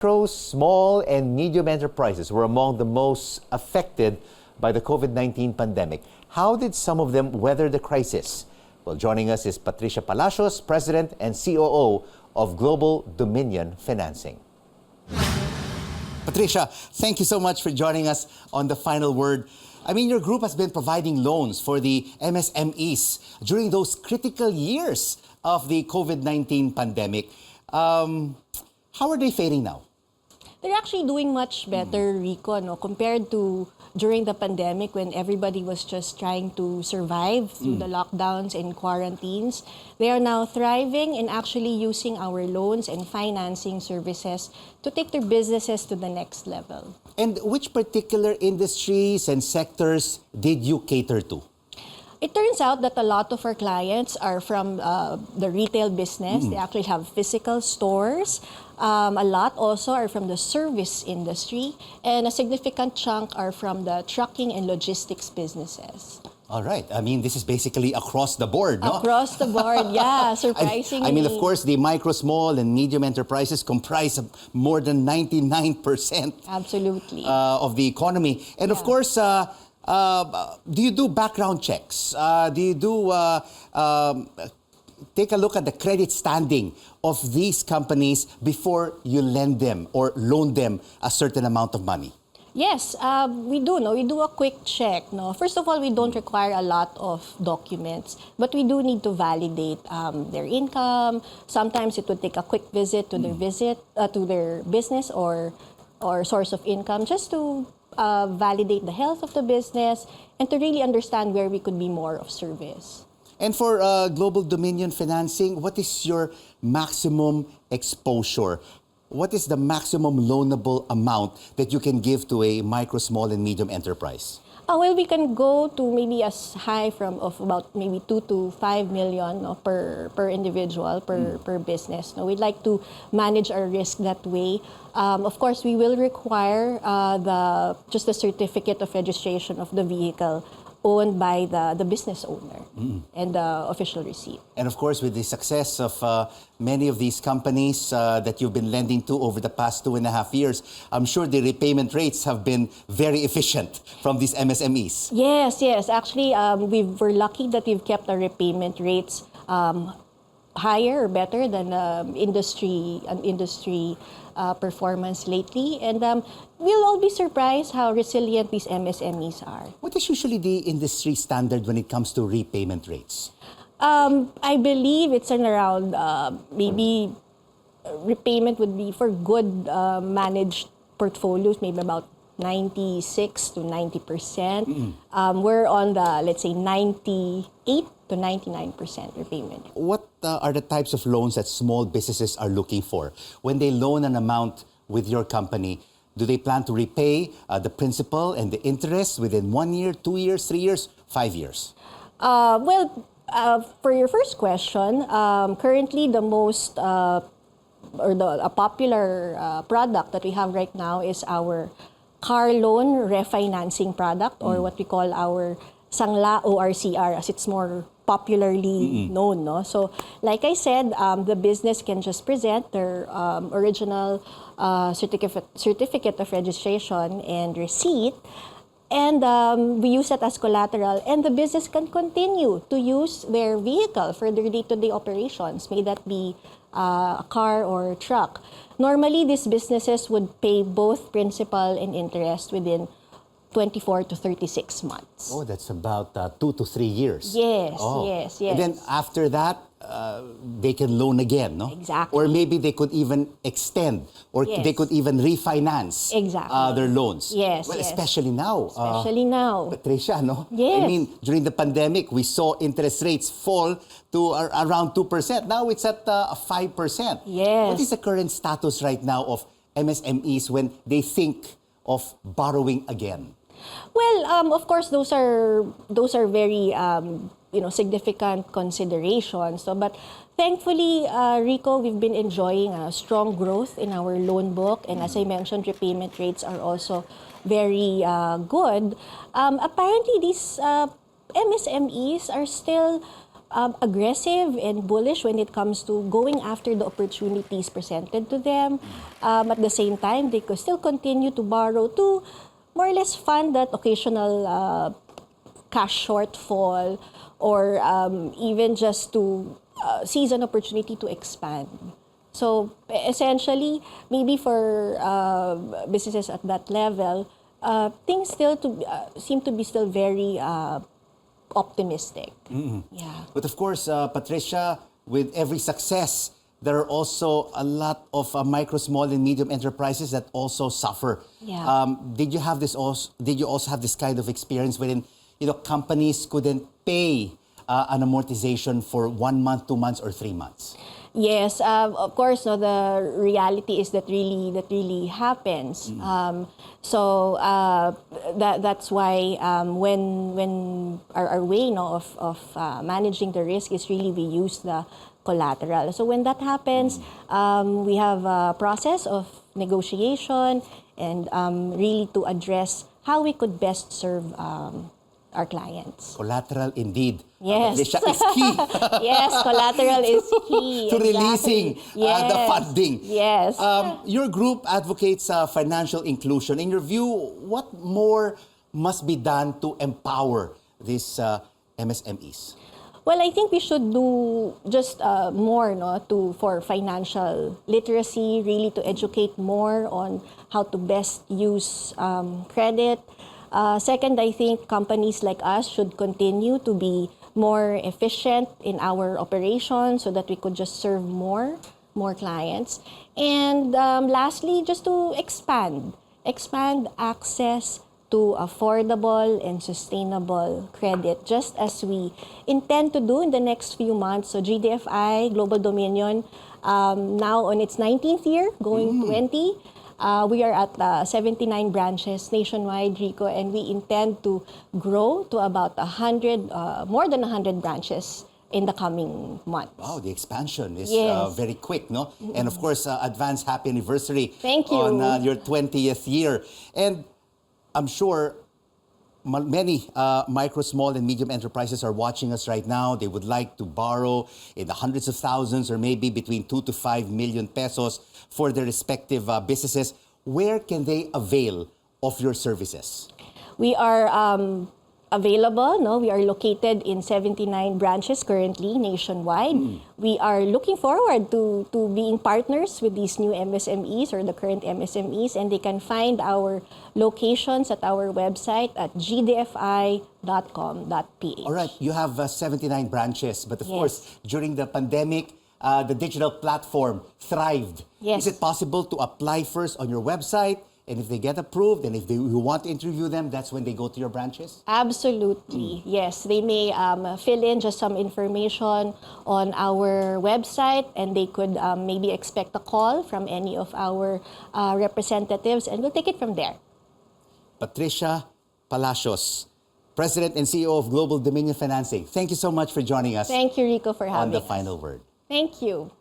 Micro, small, and medium enterprises were among the most affected by the COVID-19 pandemic. How did some of them weather the crisis? Well, joining us is Patricia Palacios, President and COO of Global Dominion Financing. Patricia, thank you so much for joining us on The Final Word. I mean, your group has been providing loans for the MSMEs during those critical years of the COVID-19 pandemic. How are they faring now? They're actually doing much better, Rico, compared to during the pandemic when everybody was just trying to survive through the lockdowns and quarantines. They are now thriving and actually using our loans and financing services to take their businesses to the next level. And which particular industries and sectors did you cater to? It turns out that a lot of our clients are from the retail business. They actually have physical stores. A lot also are from the service industry. And a significant chunk are from the trucking and logistics businesses. All right. I mean, this is basically across the board, no? Across the board, yeah, surprisingly. I mean, of course, the micro, small, and medium enterprises comprise of more than 99% Absolutely. Of the economy. And of course, do you do background checks? Do you do take a look at the credit standing of these companies before you lend them or loan them a certain amount of money? Yes, we do. We do a quick check. First of all, we don't require a lot of documents, but we do need to validate their income. Sometimes it would take a quick visit to their business or source of income, just to validate the health of the business and to really understand where we could be more of service. And for Global Dominion Financing, what is your maximum exposure? What is the maximum loanable amount that you can give to a micro, small, and medium enterprise? Well, we can go to maybe as high of about maybe 2 to 5 million per individual, per business. We'd like to manage our risk that way. Of course, we will require just the certificate of registration of the vehicle owned by the business owner and the official receipt. And of course, with the success of many of these companies that you've been lending to over the past 2.5 years, I'm sure the repayment rates have been very efficient from these MSMEs. Yes. Actually, we're lucky that we've kept our repayment rates higher or better than industry performance lately. And we'll all be surprised how resilient these MSMEs are. What is usually the industry standard when it comes to repayment rates? I believe it's around maybe repayment would be for good managed portfolios, maybe about 96 to 90%. We're on the, let's say, 98 to 99% repayment. What are the types of loans that small businesses are looking for? When they loan an amount with your company, do they plan to repay the principal and the interest within 1 year, 2 years, 3 years, 5 years? For your first question, currently the most a popular product that we have right now is our car loan refinancing product, or what we call our Sangla ORCR, as it's more popularly known. So, like I said, the business can just present their original certificate of registration and receipt, and we use that as collateral, and the business can continue to use their vehicle for their day-to-day operations, may that be a car or truck. Normally, these businesses would pay both principal and interest within 24 to 36 months. Oh, that's about 2 to 3 years. Yes. And then after that, they can loan again, no? Exactly. Or maybe they could even extend, or they could even refinance their loans. Yes. Especially now. Especially now. Patricia, no? Yes. I mean, during the pandemic, we saw interest rates fall to around 2%. Now it's at 5%. Yes. What is the current status right now of MSMEs when they think of borrowing again? Well, of course, those are very significant considerations. But thankfully, Rico, we've been enjoying a strong growth in our loan book, and as I mentioned, repayment rates are also very good. Apparently, these MSMEs are still aggressive and bullish when it comes to going after the opportunities presented to them. At the same time, they could still continue to borrow to more or less fund that occasional cash shortfall, or even just to seize an opportunity to expand. So essentially, maybe for businesses at that level, things still seem to be still very optimistic. Yeah. But of course, Patricia, with every success, there are also a lot of micro, small, and medium enterprises that also suffer. Yeah. Did you also have this kind of experience wherein companies couldn't pay an amortization for 1 month, 2 months, or 3 months? Yes, of course. No, the reality is that really happens. That's why when our way of managing the risk is really we use the collateral. So when that happens, we have a process of negotiation and really to address how we could best serve our clients. Collateral indeed. Yes. Patricia, is key. Yes, collateral is key. To exactly. releasing Yes. the funding. Yes. Your group advocates financial inclusion. In your view, what more must be done to empower these MSMEs? Well, I think we should do just more for financial literacy, really to educate more on how to best use credit. Second, I think companies like us should continue to be more efficient in our operations so that we could just serve more clients. And lastly, just to expand access to affordable and sustainable credit, just as we intend to do in the next few months. So GDFI, Global Dominion, now on its 19th year, going 20. We are at 79 branches nationwide, Rico, and we intend to grow to about 100, more than 100 branches in the coming months. Wow, the expansion is Yes. very quick, no? And of course, advance happy anniversary Thank you. on your 20th year. And I'm sure many micro, small, and medium enterprises are watching us right now. They would like to borrow in the hundreds of thousands or maybe between 2 to 5 million pesos for their respective businesses. Where can they avail of your services? We are available. We are located in 79 branches currently nationwide. We are looking forward to being partners with these new MSMEs or the current MSMEs, and they can find our locations at our website at gdfi.com.ph. All right, you have 79 branches, but of Yes. course, during the pandemic, the digital platform thrived. Yes. Is it possible to apply first on your website? And if they get approved, and if you want to interview them, that's when they go to your branches? Absolutely, yes. They may fill in just some information on our website, and they could maybe expect a call from any of our representatives, and we'll take it from there. Patricia Palacios, President and CEO of Global Dominion Financing. Thank you so much for joining us Thank you, Rico, for on having The us. Final Word. Thank you.